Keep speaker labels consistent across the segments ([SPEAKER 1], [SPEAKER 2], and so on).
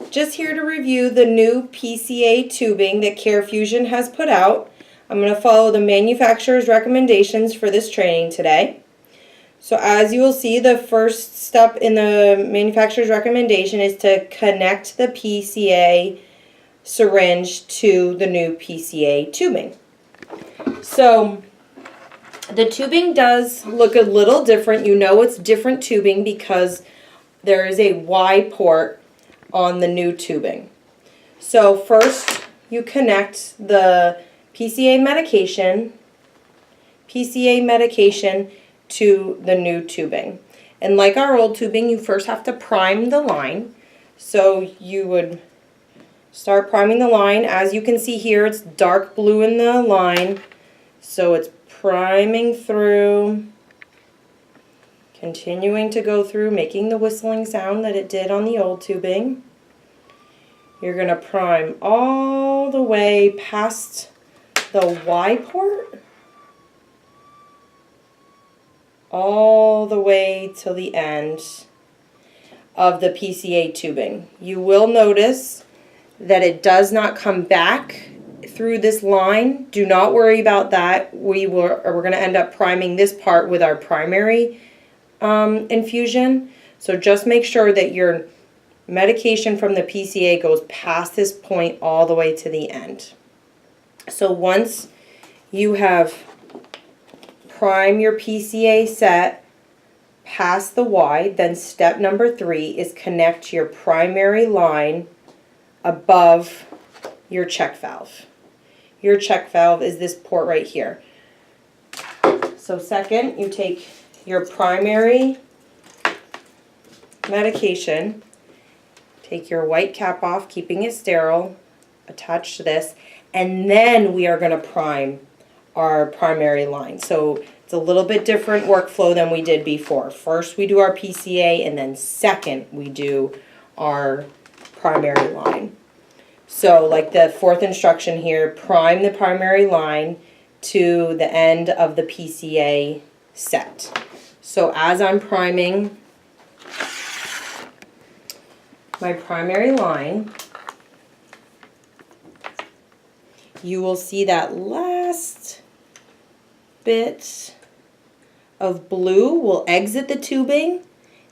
[SPEAKER 1] just here to review the new PCA tubing that CareFusion has put out. I'm going to follow the manufacturer's recommendations for this training today. So as you will see, the first step in the manufacturer's recommendation is to connect the PCA syringe to the new PCA tubing. So the tubing does look a little different. You know it's different tubing because there is a Y port on the new tubing. So first you connect the PCA medication to the new tubing. And like our old tubing, you first have to prime the line. So you would start priming the line. As you can see here, it's dark blue in the line. So it's priming through, continuing to go through, making the whistling sound that it did on the old tubing. You're going to prime all the way past the Y port, all the way till the end of the PCA tubing. You will notice that it does not come back through this line. Do not worry about that. We're going to end up priming this part with our primary infusion. So just make sure that your medication from the PCA goes past this point all the way to the end. So once you have primed your PCA set past the Y, then step number 3 is connect your primary line above your check valve. Your check valve is this port right here. So second, you take your primary medication, take your white cap off, keeping it sterile, attach to this, and then we are going to prime our primary line. So it's a little bit different workflow than we did before. First we do our PCA, and then second we do our primary line. So like the fourth instruction here, prime the primary line to the end of the PCA set. So as I'm priming my primary line, you will see that last bit of blue will exit the tubing.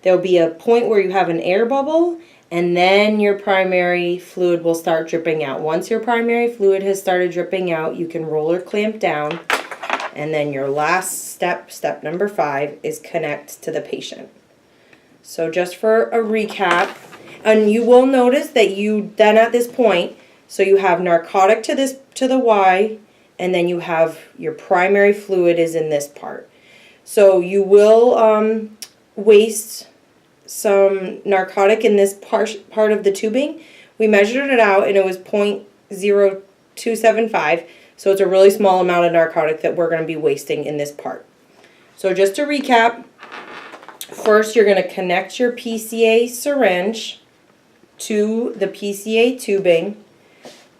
[SPEAKER 1] There'll be a point where you have an air bubble, and then your primary fluid will start dripping out. Once your primary fluid has started dripping out, you can roller clamp down, and then your last step, step number 5, is connect to the patient. So just for a recap, and you will notice that you then at this point, so you have narcotic to the Y, and then you have your primary fluid is in this part. So you will waste some narcotic in this part of the tubing. We measured it out and it was 0.0275, so it's a really small amount of narcotic that we're going to be wasting in this part. So just to recap, first you're going to connect your PCA syringe to the PCA tubing.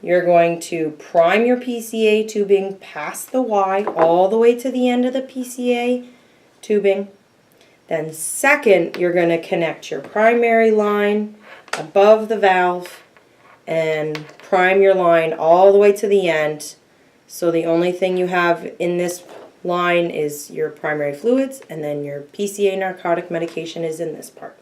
[SPEAKER 1] You're going to prime your PCA tubing past the Y all the way to the end of the PCA tubing. Then second, you're going to connect your primary line above the valve and prime your line all the way to the end. So the only thing you have in this line is your primary fluids, and then your PCA narcotic medication is in this part.